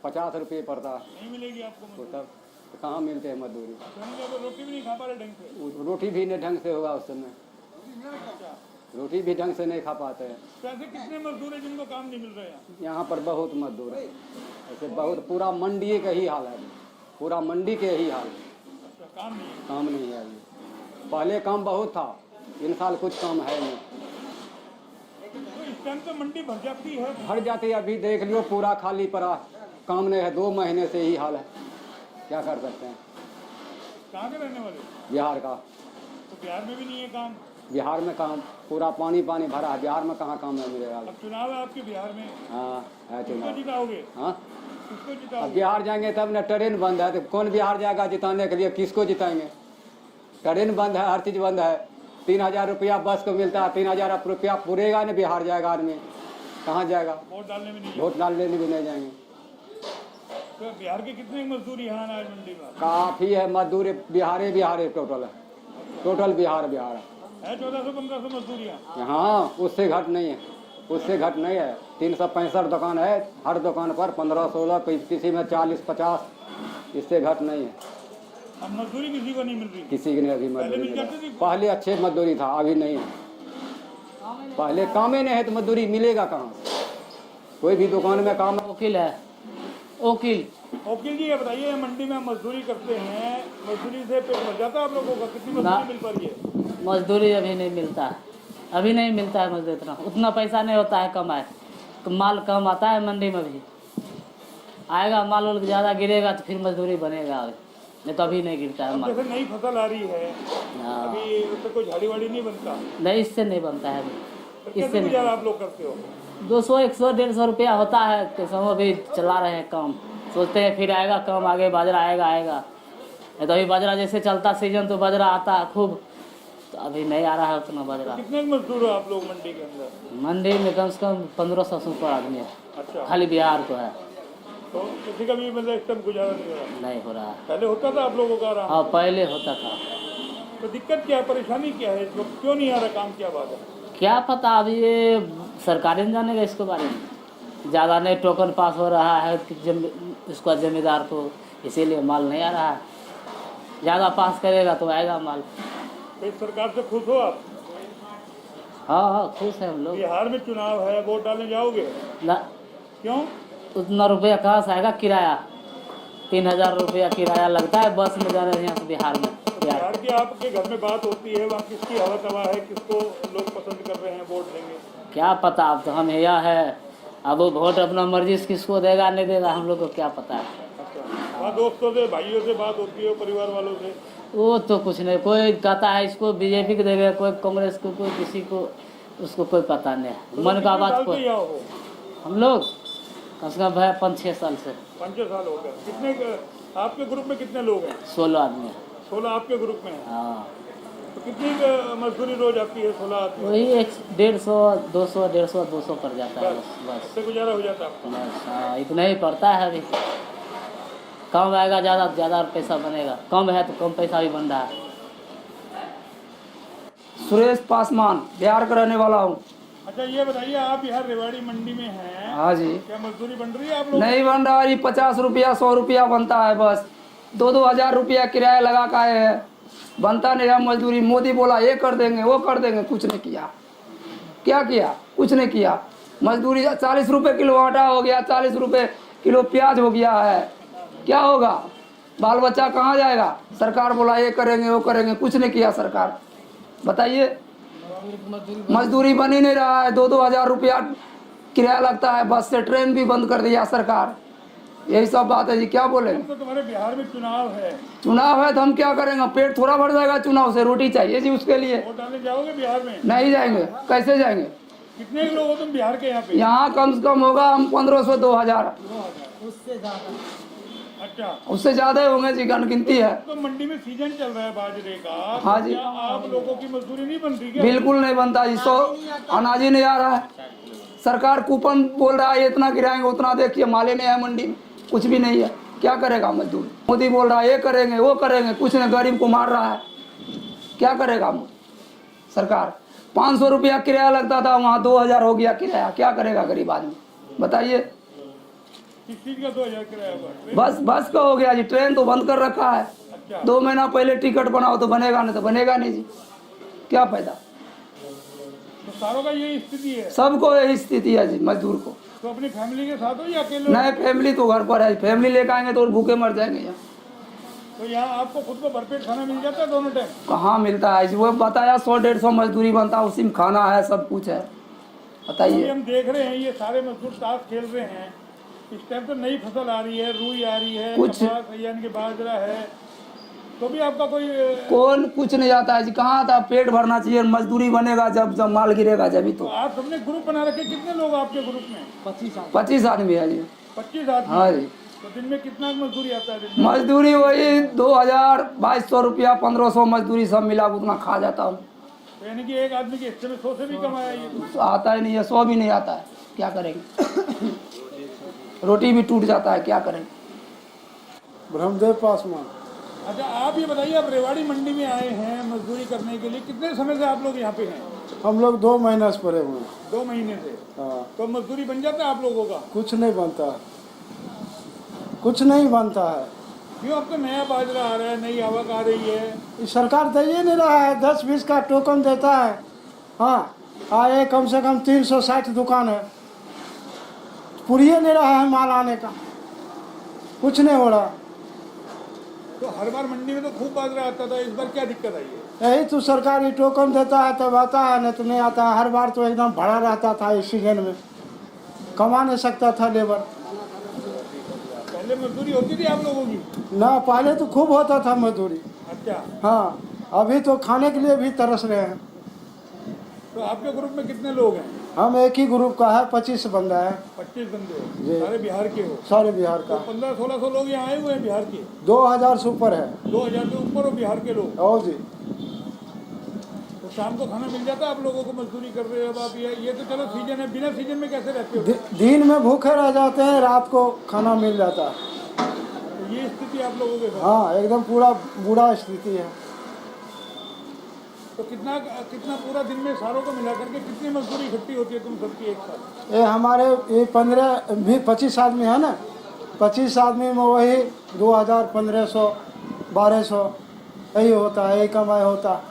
50 रुपये पड़ता नहीं मिलेगी आपको तो मजदूरी। तब तो कहाँ मिलते हैं मजदूरी। तो रोटी भी नहीं खा पा रहे ढंग से। रोटी भी नहीं ढंग से होगा उस समय, रोटी भी ढंग से नहीं खा पाते हैं। तो ऐसे कितने मजदूर हैं जिनको काम नहीं मिल रहे हैं? यहाँ पर बहुत मजदूर है ऐसे, बहुत, पूरा मंडी का ही हाल है, पूरा मंडी के ही हाल है। अच्छा, काम नहीं है। काम नहीं है अभी, पहले काम बहुत था, इन साल कुछ काम है नहीं। तो इस टाइम तो मंडी भर जाती है। भर जाती है, अभी देख लियो पूरा खाली पड़ा, काम नहीं है, 2 महीने से ही हाल है, क्या कर सकते हैं। कहाँ के रहने वाले? बिहार का। तो बिहार में भी नहीं है काम। बिहार में काम पूरा पानी भरा है, बिहार में कहाँ काम है मिलेगा। अब चुनाव है आपके बिहार में, हाँ है किसको चुनाव। जिताओगे? हाँ किसको अब जिताओगे? बिहार जाएंगे तब ना, ट्रेन बंद है तो कौन बिहार जाएगा जिताने के लिए, किसको जिताएंगे। ट्रेन बंद है, हर चीज़ बंद है। 3000 रुपया बस को मिलता है, 3000 रुपया पूरेगा नहीं, बिहार जाएगा आदमी, कहाँ जाएगा। वोट डालने में नहीं। वोट डालने भी नहीं जाएंगे। तो बिहार के कितने मजदूर यहाँ अनाज मंडी में? काफ़ी है मजदूर, बिहार टोटल है, टोटल बिहार है 1400-1500 मजदूरियाँ। यहाँ उससे घट नहीं है, उससे घट नहीं है। 365 दुकान है, हर दुकान पर 15-16, किसी में 40-50, इससे घट नहीं है। अब मजदूरी किसी को नहीं मिल रही। किसी ने अभी पहले मजदूरी मिल जाती थी। पहले अच्छे मजदूरी था, अभी नहीं है। पहले काम ही नहीं है तो मजदूरी मिलेगा कहाँ। कोई भी दुकान में काम, वकील है, वकील। वकील जी ये बताइए, मंडी में मजदूरी करते हैं, मजदूरी से पेट भर जाता है आप लोगों का? कितनी मजदूरी मिल पा रही है? मजदूरी अभी नहीं मिलता है, अभी नहीं मिलता है मजदूरी, उतना पैसा नहीं होता है कमाए, तो माल कम आता है मंडी में भी। आएगा माल वाल ज़्यादा गिरेगा तो फिर मजदूरी बनेगा, अभी नहीं तो अभी नहीं गिरता है माल। जैसे नई फसल आ रही है, हाँ। अभी उससे कोई झाड़ी वाड़ी नहीं बनता। नहीं, इससे नहीं बनता है अभी, तो इससे कैसे नहीं। गुजारा आप लोग करते हो? 200, 100, 150 रुपया होता है, तो सब अभी चला रहे हैं काम, सोचते हैं फिर आएगा काम, आगे बाजरा आएगा। नहीं तो अभी बाजरा जैसे चलता सीजन तो बाजरा आता है खूब, तो अभी नहीं आ रहा है उतना बाजरा। कितने मजदूर हो आप लोग मंडी के अंदर? मंडी में कम से कम 1500 से ऊपर आदमी है, अच्छा, खाली बिहार को है। तो किसी का भी मतलब इस टाइम गुजारा नहीं हो रहा? नहीं हो रहा है। पहले होता था आप लोगों का आराम? हाँ पहले होता था। तो दिक्कत क्या है, परेशानी क्या है, इसको क्यों नहीं आ रहा काम, क्या बात है? क्या पता, अभी ये सरकारी नहीं जानेगा इसके बारे में, ज़्यादा नहीं टोकन पास हो रहा है इसका जमींदार को, इसीलिए माल नहीं आ रहा है। ज़्यादा पास करेगा तो आएगा माल। तो इस सरकार से खुश हो आप? हाँ खुश है हम लोग। बिहार में चुनाव है, वोट डालने जाओगे? ना, क्यों? उतना रुपया कहाँ से आएगा? किराया 3000 रुपया किराया लगता है बस में जाने यहाँ से बिहार में। बिहार की आपके घर में बात होती है, वहाँ किसकी हवा तवा है, किसको लोग पसंद कर रहे हैं, वोट देंगे? क्या पता, अब तो हम यहाँ है, अब वो वोट अपना मर्जी से किसको देगा नहीं देगा हम लोग को क्या पता है। अच्छा, वहाँ दोस्तों से, भाइयों से बात होती है, परिवार वालों से? वो तो कुछ नहीं, कोई कहता है इसको बीजेपी को देगा, कोई कांग्रेस को, कोई किसी को, उसको कोई पता नहीं है। मन का बात को हम लोग कम से कम 5-6 साल से। 5 साल हो गए। कितने आपके ग्रुप में कितने लोग हैं? 16 आदमी है। 16 आपके ग्रुप में है। हाँ। तो कितनी मजदूरी रोज आती है? 16 आती है? वही 150, 200, 150, 200 पड़ जाता है बस। इससे गुजारा हो जाता है आपका? बस हाँ, इतना ही पड़ता है अभी। कम आएगा ज़्यादा पैसा बनेगा, कम है तो कम पैसा भी बन रहा है। सुरेश पासवान, बिहार का रहने वाला हूँ। अच्छा ये बताइए, आप यहाँ रेवाड़ी मंडी में हैं, हाँ जी। क्या मजदूरी बन रही है आप लोग? नहीं बन रहा है, 50 रुपया 100 रुपया बनता है बस। 2-2 हज़ार रुपया किराया लगा का है, बनता नहीं है मजदूरी। मोदी बोला ये कर देंगे वो कर देंगे, कुछ नहीं किया। क्या किया? कुछ नहीं किया। मजदूरी 40 रुपये किलो आटा हो गया, 40 रुपये किलो प्याज हो गया है। क्या होगा? बाल बच्चा कहाँ जाएगा? सरकार बोला ये करेंगे वो करेंगे, कुछ नहीं किया सरकार। बताइए, मजदूरी बन ही नहीं रहा है। 2-2 हज़ार रुपया किराया लगता है बस से, ट्रेन भी बंद कर दिया सरकार। यही सब बात है जी, क्या बोले? तो तुम्हारे बिहार में चुनाव है तो हम क्या करेंगे? पेट थोड़ा भर जाएगा चुनाव से? रोटी चाहिए जी उसके लिए। वोट डालने जाओगे बिहार में? नहीं जाएंगे, कैसे जाएंगे? कितने लोग हो तुम बिहार के यहाँ पे? यहाँ कम से कम होगा हम 1500-2000। अच्छा, उससे ज्यादा ही होंगे जी, गिनती है। तो मंडी में सीजन चल रहा है बाजरे का, हाँ तो जी। क्या आप लोगों की मजदूरी नहीं बन रही क्या? बिल्कुल नहीं बनता जी। 100 अनाज ही नहीं आ रहा है। सरकार कूपन बोल रहा है इतना गिराएंगे उतना, देखिए माले नहीं है मंडी में, कुछ भी नहीं है। क्या करेगा मजदूर? मोदी बोल रहा है ये करेंगे वो करेंगे, कुछ नहीं, गरीब को मार रहा है। क्या करेगा सरकार? 500 रुपया किराया लगता था, वहाँ 2000 हो गया किराया। क्या करेगा गरीब आदमी? बताइए। किस चीज का 2000 किराया हुआ? बस का हो गया जी। ट्रेन तो बंद कर रखा है। अच्छा। 2 महीना पहले टिकट बनाओ तो बनेगा, नहीं तो बनेगा नहीं जी। क्या फायदा? तो सारों का यही स्थिति है? सबको यही स्थिति है जी, मजदूर को। तो अपनी फैमिली के साथ हो या अकेले? नहीं, फैमिली तो घर पर है। फैमिली लेकर आएंगे तो भूखे मर जाएंगे यहाँ। तो यहाँ आपको खुद को भरपेट खाना मिल जाता है दोनों टाइम? कहाँ मिलता है जी? वो बताया 100-150 मजदूरी बनता है, उसी में खाना है, सब कुछ है। बताइए। हम देख रहे हैं ये सारे मजदूर ताश खेल रहे हैं। इस टाइम तो नई फसल आ रही है, रुई आ रही है, कुछ- कपास यानी कि बाजरा है, तो भी आपका कोई कौन कुछ नहीं जाता है जी। कहाँ था? पेट भरना चाहिए। मजदूरी बनेगा जब माल गिरेगा जब ही तो। आप सबने ग्रुप बना रखे, कितने लोग आपके ग्रुप में? 25 आदमी है जी। 25 आदमी? हाँ जी। तो दिन में कितना मजदूरी आता है? दिन में मजदूरी वही 2000, 2200 रुपया, 1500 मजदूरी सब मिला उतना खा जाता हूँ। तो यानी कि एक आदमी के हिस्से में 100 से भी कम आया ये? आता ही नहीं है, 100 भी नहीं आता है। क्या करेंगे? रोटी भी टूट जाता है, क्या करेंगे? ब्रह्मदेव पासवान। अच्छा आप ये बताइए, आप रेवाड़ी मंडी में आए हैं मजदूरी करने के लिए, कितने समय से आप लोग यहाँ पे हैं? हम लोग 2 महीने से पड़े हुए हैं। 2 महीने से? हाँ। तो मजदूरी बन जाता है आप लोगों का? कुछ नहीं बनता, कुछ नहीं बनता है। क्यों? अब तो नया बाजरा आ रहा है, नई आवक आ रही है। ये सरकार दे ही नहीं रहा है। 10-20 का टोकन देता है। हाँ, आए कम से कम 360 दुकान है, पूरी नहीं रहा है माल आने का, कुछ नहीं हो रहा। तो हर बार मंडी में तो खूब बाजरा आता था, इस बार क्या दिक्कत आई है? यही तो सरकारी टोकन देता है तब आता है, नहीं तो नहीं आता है। हर बार तो एकदम भरा रहता था इस सीजन में, कमा नहीं सकता था लेबर। पहले मजदूरी होती थी आप लोगों की? ना, पहले तो खूब होता था मजदूरी। अच्छा। हाँ, अभी तो खाने के लिए भी तरस रहे हैं। तो आपके ग्रुप में कितने लोग हैं? हम एक ही ग्रुप का है, 25 बंदा है। 25 बंदे हो? जी। सारे बिहार के हो? सारे बिहार तो का। 1500-1600 लोग यहाँ आए हुए हैं बिहार के? 2000 से ऊपर है। 2000 से ऊपर हो बिहार के लोग? और जी। तो शाम को खाना मिल जाता है आप लोगों को? मजदूरी कर रहे हो अब आप? ये तो चलो सीजन है, बिना सीजन में कैसे रहते हो? दिन में भूखे रह जाते हैं, रात को खाना मिल जाता है। तो ये स्थिति आप लोगों के साथ? हाँ, एकदम पूरा बुरा स्थिति है। तो कितना पूरा दिन में सारों को मिला करके कितनी मजदूरी इकट्ठी होती है तुम सबकी एक साथ? ये हमारे ये 25 आदमी है ना, 25 आदमी में वही 2000, 1500, 1200 यही होता है, यही कमाई होता।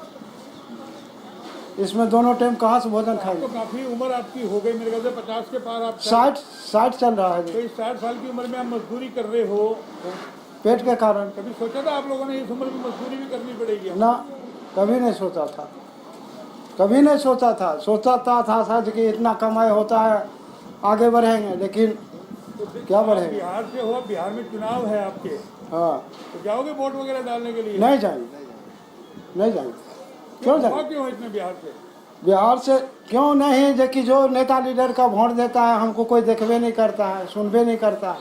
इसमें दोनों टाइम कहाँ से भोजन खाएंगे? तो काफी उम्र आपकी हो गई मेरे ख्याल से, 50 के पार आप? 60 चल रहा है। तो इस 60 साल की उम्र में आप मजदूरी कर रहे हो, पेट के कारण। कभी सोचा था आप लोगों ने इस उम्र में मजदूरी भी करनी पड़ेगी? ना, कभी नहीं सोचा था, कभी नहीं सोचा था। सोचा था सच कि इतना कमाई होता है, आगे बढ़ेंगे, लेकिन क्या बढ़ेंगे? बिहार से हो, बिहार में चुनाव है आपके, हाँ। तो जाओगे वोट वगैरह डालने के लिए? नहीं जाएंगे, नहीं जाएंगे। क्यों जाएंगे? क्यों इतने बिहार से? बिहार से क्यों नहीं? जो कि जो नेता लीडर का वोट देता है हमको कोई देखबे नहीं करता है, सुनबे नहीं करता है।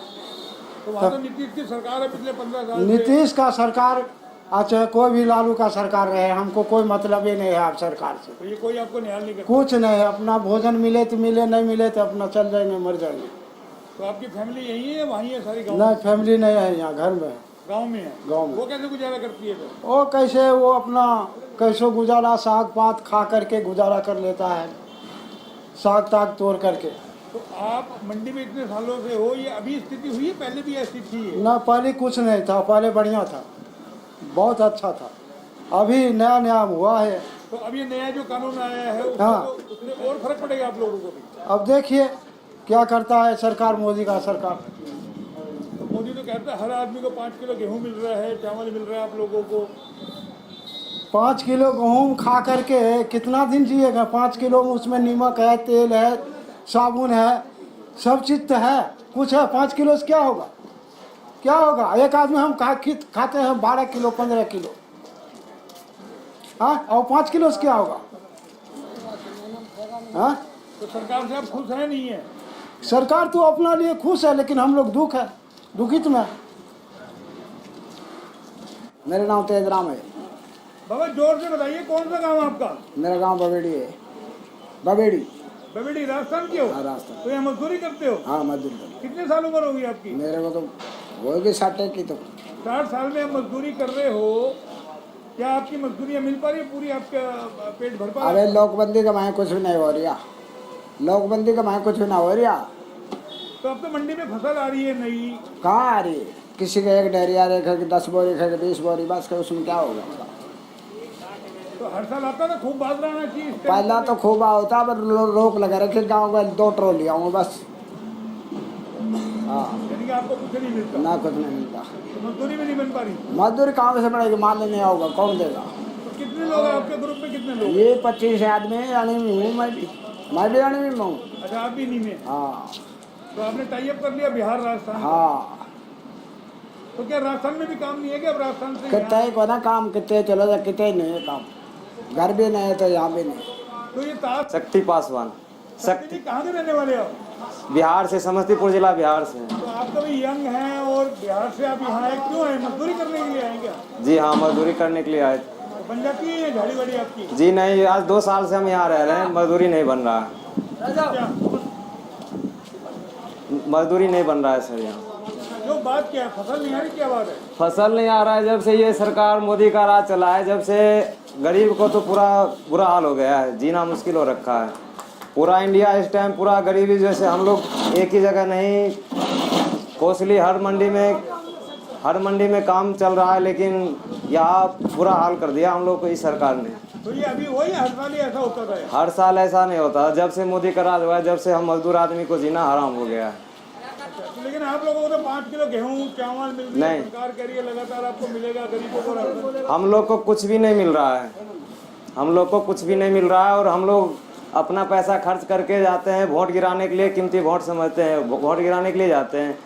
तो वहाँ तो नीतीश की सरकार है पिछले 15 साल से। नीतीश का सरकार अच्छा कोई भी लालू का सरकार रहे, हमको कोई मतलब ही नहीं है आप सरकार से। तो ये कोई आपको न्याय नहीं करता? कुछ नहीं, अपना भोजन मिले तो मिले, नहीं मिले तो अपना चल जाएंगे, मर जाएंगे। तो आपकी फैमिली यही है वहीं है सारी गाँव? नहीं, फैमिली नहीं है, यहाँ घर में है। गाँव में है? गाँव में। वो कैसे गुजारा करती है फिर? वो कैसे, वो अपना कैसो गुजारा, साग पात खा करके गुजारा कर लेता है, साग ताग तोड़ करके। तो आप मंडी में इतने सालों से हो, ये अभी स्थिति हुई है, पहले भी ऐसी थी? ना, पहले कुछ नहीं था, पहले बढ़िया था, बहुत अच्छा था। अभी नया नया हुआ है। तो अब ये नया जो कानून आया है हाँ। उसमें और फर्क पड़ेगा आप लोगों को भी? अब देखिए क्या करता है सरकार, मोदी का सरकार। तो मोदी तो कहता है हर आदमी को 5 किलो गेहूं मिल रहा है, चावल मिल रहा है आप लोगों को। 5 किलो गेहूँ खा करके कितना दिन जिएगा? 5 किलो में उसमें नमक है, तेल है, साबुन है, सब चीज़ तो है, कुछ है। 5 किलो से क्या होगा? क्या होगा? एक आदमी हम खाते हैं 12 किलो 15 किलो, हाँ, और 5 किलो से क्या होगा? हाँ, तो सरकार से आप खुश हैं नहीं है? सरकार तो अपना लिए खुश है, लेकिन हम लोग दुखित में। मेरा नाम तेजराम है। बाबा जोर से बताइए, कौन सा गांव आपका? मेरा गांव बवेड़ी है। बवेड़ी बवेड़ी राजस्थान के हो? हाँ, राजस्थान। तो यहाँ मजदूरी करते हो? हाँ, मजदूरी। कितने साल उम्र होगी आपकी? मेरे को तो होगी 60 की। तो 60 साल में आप मजदूरी कर रहे हो, क्या आपकी मजदूरियाँ मिल पा रही है पूरी? आपका पेट भर पा रहा है? अबे लोकबंदी का मैं कुछ भी नहीं हो रहा, लोकबंदी का मैं कुछ भी ना हो रहा। तो अब तो मंडी में फसल आ रही है नहीं? कहाँ आ रही है? किसी का एक डेरिया रेखेगी 10 बोरी, रेखेगी 20 बोरी, बस का उसमें क्या होगा? तो हर साल आता ना, खूब बात रहना चाहिए। पहला तो खूब होता, पर रोक लगा रखे गाँव का, 2 ट्रॉली आऊँ बस। हाँ, यानी कि आपको कुछ नहीं मिलता? ना, कुछ नहीं मिलता। तो मजदूरी भी नहीं बन पा रही? मजदूरी कहाँ से बढ़ेगी? माल नहीं आओगा, कौन देगा? तो कितने लोग हैं आपके ग्रुप में? कितने लोग? ये 25 आदमी है, यानी हूँ मैं भी यानी में हूँ। अच्छा, आप भी नहीं में? हाँ। तो आपने टाई अप कर लिया बिहार राजस्थान? हाँ। तो क्या राजस्थान में भी काम नहीं है क्या? अब राजस्थान से कितने को ना काम, कितने चलो जा, कितने नहीं है काम, घर भी नहीं है तो यहाँ भी नहीं। तो ये ताज शक्ति पासवान। शक्ति कहाँ के रहने वाले हो? बिहार से, समस्तीपुर जिला बिहार से। तो आप तो भी यंग हैं और बिहार से आप यहाँ आए, क्यों आए? मजदूरी करने के लिए आए क्या? जी हाँ, मजदूरी करने के लिए आए। तो बन जाती है ये झाड़ी वाड़ी आपकी? जी नहीं, आज 2 साल से हम यहाँ रह रहे हैं, मजदूरी नहीं बन रहा है। क्या मजदूरी नहीं बन रहा है सर यहाँ। जो बात क्या है, फसल नहीं आ रही, क्या बात है? फसल नहीं आ रहा है। जब से ये सरकार मोदी का राज चला है, जब से गरीब को तो पूरा बुरा हाल हो गया है, जीना मुश्किल हो रखा है। पूरा इंडिया इस टाइम पूरा गरीबी, जैसे हम लोग एक ही जगह नहीं, कोसली हर मंडी में काम चल रहा है, लेकिन यहाँ बुरा हाल कर दिया हम लोग को इस सरकार ने। तो ये अभी वही हर साल ही ऐसा होता था? हर साल ऐसा नहीं होता। जब से मोदी का राज हुआ है, जब से हम मजदूर आदमी को जीना हराम हो गया है। लेकिन आप लोगों को तो 5 किलो गेहूं चावल मिल रही है, नहीं। सरकार कह रही है लगातार आपको मिलेगा, गरीबों को राशन। हम लोग को कुछ भी नहीं मिल रहा है, हम लोग को कुछ भी नहीं मिल रहा है। और हम लोग अपना पैसा खर्च करके जाते हैं वोट गिराने के लिए, कीमती वोट समझते हैं, वोट गिराने के लिए जाते हैं,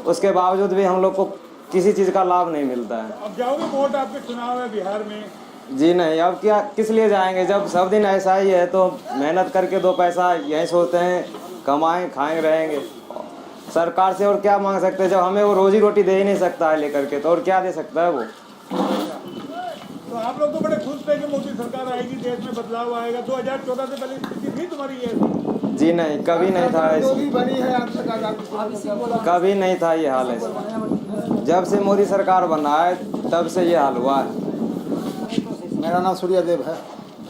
उसके बावजूद भी हम लोग को किसी चीज़ का लाभ नहीं मिलता है। अब जाओगे वोट, आपके चुनाव है बिहार में? जी नहीं, अब क्या, किस लिए जाएंगे? जब सब दिन ऐसा ही है तो मेहनत करके 2 पैसा यहीं सोचते हैं, कमाएं खाएं रहेंगे। सरकार से और क्या मांग सकते हैं, जब हमें वो रोजी रोटी दे ही नहीं सकता है लेकर के, तो और क्या दे सकता है वो? तो आप लोग तो बड़े खुश थे कि मोदी सरकार आएगी, देश में बदलाव आएगा। 2014 से पहले स्थिति थी तुम्हारी ये? जी नहीं, कभी नहीं था ऐसी, बनी है आज तक आजादी। कभी नहीं था ये हाल ऐसा। जब से मोदी सरकार बना है तब से ये हाल हुआ है। मेरा नाम सूर्यदेव है।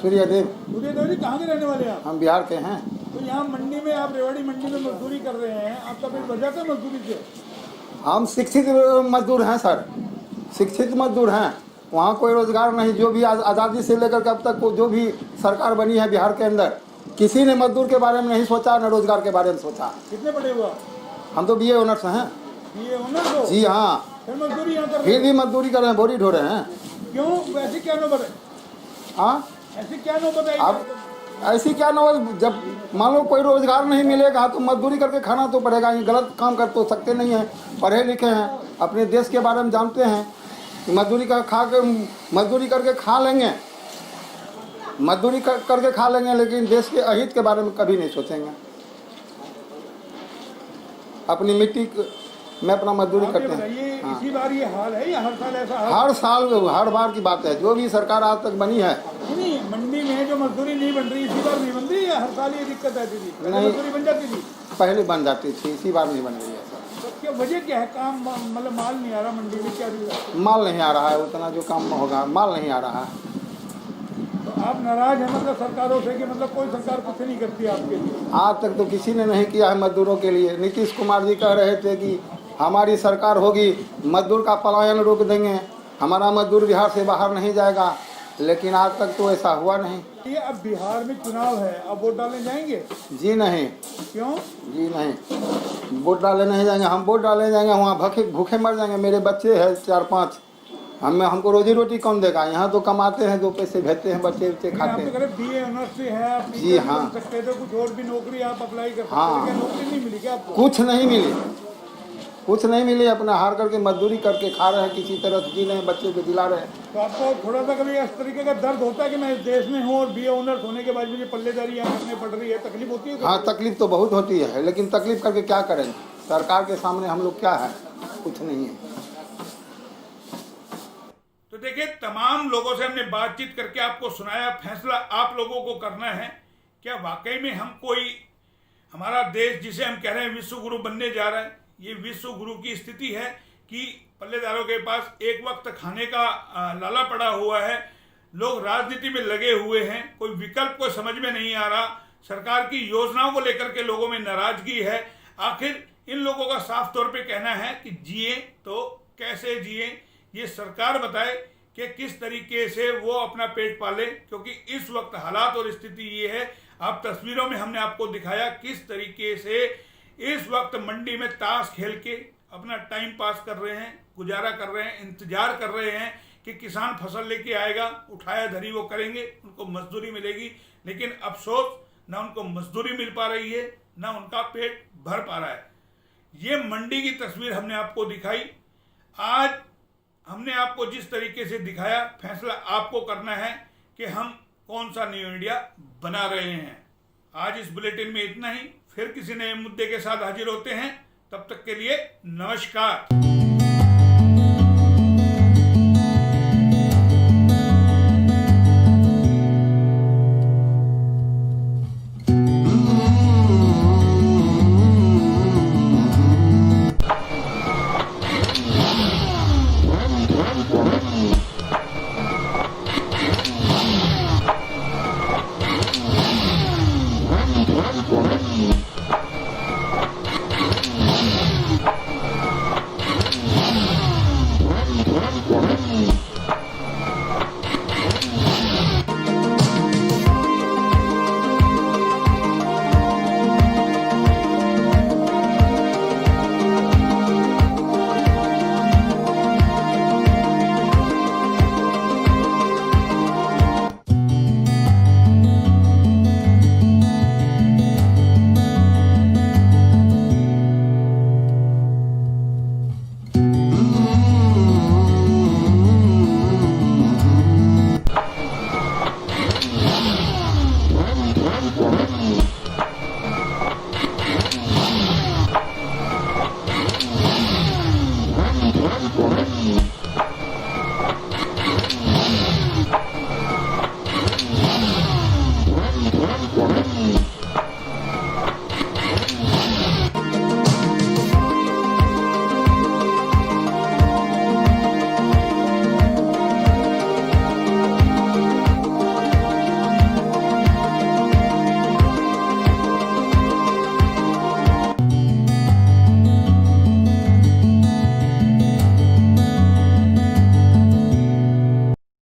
सूर्यदेव। सूर्यदेव जी कहाँ के रहने वाले हैं आप? हम बिहार के हैं। तो यहाँ मंडी में, आप रेवाड़ी मंडी में मजदूरी कर रहे हैं, आपका पेट भर जाता है मजदूरी से? हम शिक्षित मजदूर हैं सर, शिक्षित मजदूर हैं। वहाँ कोई रोजगार नहीं। जो भी आज़ादी से लेकर के अब तक जो भी सरकार बनी है बिहार के अंदर, किसी ने मजदूर के बारे में नहीं सोचा, न रोजगार के बारे में सोचा। कितने पढ़े हुआ? हम तो BA ऑनर्स हैं। BA ऑनर्स हो? जी हाँ। फिर मजदूरी यहाँ कर रहे फिर भी मजदूरी कर रहे हैं, बोरी ढो रहे हैं। क्यों? ऐसी क्या नौबत है? हाँ, ऐसी क्या नौबत है? अब ऐसी क्या नौबत, जब मान लो कोई रोजगार नहीं मिलेगा तो मजदूरी करके खाना तो पड़ेगा। ये गलत काम कर तो सकते नहीं हैं, पढ़े लिखे हैं, अपने देश के बारे में जानते हैं। मजदूरी करके खा लेंगे, मजदूरी करके खा लेंगे, लेकिन देश के अहित के बारे में कभी नहीं सोचेंगे। अपनी मिट्टी मैं अपना मजदूरी आप ये करते बताइए, हैं। इसी बार ये हाल है या हर साल ऐसा हाल? हर साल हर बार की बात है, जो भी सरकार आज तक बनी है। नहीं, मंडी में जो मजदूरी नहीं बन रही इसी बार नहीं बन रही या हर साल ये दिक्कत आती थी? पहले नहीं। मजदूरी बन जाती थी, पहले बन जाती थी, इसी बार नहीं बन रही है सर। तो क्या वजह क्या है? काम मतलब माल नहीं आ रहा मंडी में, क्या रीज़न है? माल नहीं आ रहा है, उतना जो काम होगा माल नहीं आ रहा है। तो आप नाराज हैं मतलब सरकारों से कि मतलब कोई सरकार कुछ नहीं करती आपके लिए? आज तक तो किसी ने नहीं किया है मजदूरों के लिए। नीतीश कुमार जी कह रहे थे कि हमारी सरकार होगी मजदूर का पलायन रोक देंगे, हमारा मजदूर बिहार से बाहर नहीं जाएगा, लेकिन आज तक तो ऐसा हुआ नहीं। ये अब बिहार में चुनाव है, अब वोट डालने जाएंगे? जी नहीं, क्यों? जी नहीं, वोट डाले नहीं जाएंगे। हम वोट डाले जाएंगे वहाँ भूखे मर जाएंगे। मेरे बच्चे हैं 4-5, हमको रोजी रोटी कौन देगा? यहाँ तो कमाते हैं, 2 पैसे भेजते हैं, बच्चे खाते हैं। BA ऑनर्स से है आप, जी हाँ। बन सकते थे, कुछ और भी नौकरी आप अप्लाई कर सकते हाँ। थे, क्या नौकरी नहीं मिली क्या आपको? कुछ नहीं मिली, कुछ नहीं मिली। अपना हार करके मजदूरी करके खा रहे हैं, किसी तरह से जी रहे हैं, बच्चे को दिला रहे हैं। तो आपको थोड़ा सा कभी इस तरीके का दर्द होता है कि मैं इस देश में हूँ और BA ऑनर्स होने के बाद मुझे पल्लेदारी यहाँ करनी पड़ रही है, तकलीफ होती है? हाँ, तकलीफ तो बहुत होती है, लेकिन तकलीफ करके क्या करें? सरकार के सामने हम लोग क्या है? कुछ नहीं है। तो देखिए, तमाम लोगों से हमने बातचीत करके आपको सुनाया, फैसला आप लोगों को करना है। क्या वाकई में हम कोई, हमारा देश जिसे हम कह रहे हैं विश्व गुरु बनने जा रहा है, ये विश्व गुरु की स्थिति है कि पल्लेदारों के पास एक वक्त खाने का लाला पड़ा हुआ है, लोग राजनीति में लगे हुए हैं, कोई विकल्प को समझ में नहीं आ रहा, सरकार की योजनाओं को लेकर के लोगों में नाराजगी है। आखिर इन लोगों का साफ तौर पे कहना है कि जिए तो कैसे जिए, ये सरकार बताए कि किस तरीके से वो अपना पेट पाले, क्योंकि इस वक्त हालात और स्थिति ये है। आप तस्वीरों में हमने आपको दिखाया किस तरीके से इस वक्त मंडी में ताश खेल के अपना टाइम पास कर रहे हैं, गुजारा कर रहे हैं, इंतजार कर रहे हैं कि किसान फसल लेके आएगा, उठाया धरी वो करेंगे, उनको मजदूरी मिलेगी। लेकिन अफसोस, ना उनको मजदूरी मिल पा रही है, ना उनका पेट भर पा रहा है। ये मंडी की तस्वीर हमने आपको दिखाई। आज हमने आपको जिस तरीके से दिखाया, फैसला आपको करना है कि हम कौन सा न्यू इंडिया बना रहे हैं। आज इस बुलेटिन में इतना ही, फिर किसी नए मुद्दे के साथ हाजिर होते हैं। तब तक के लिए नमस्कार।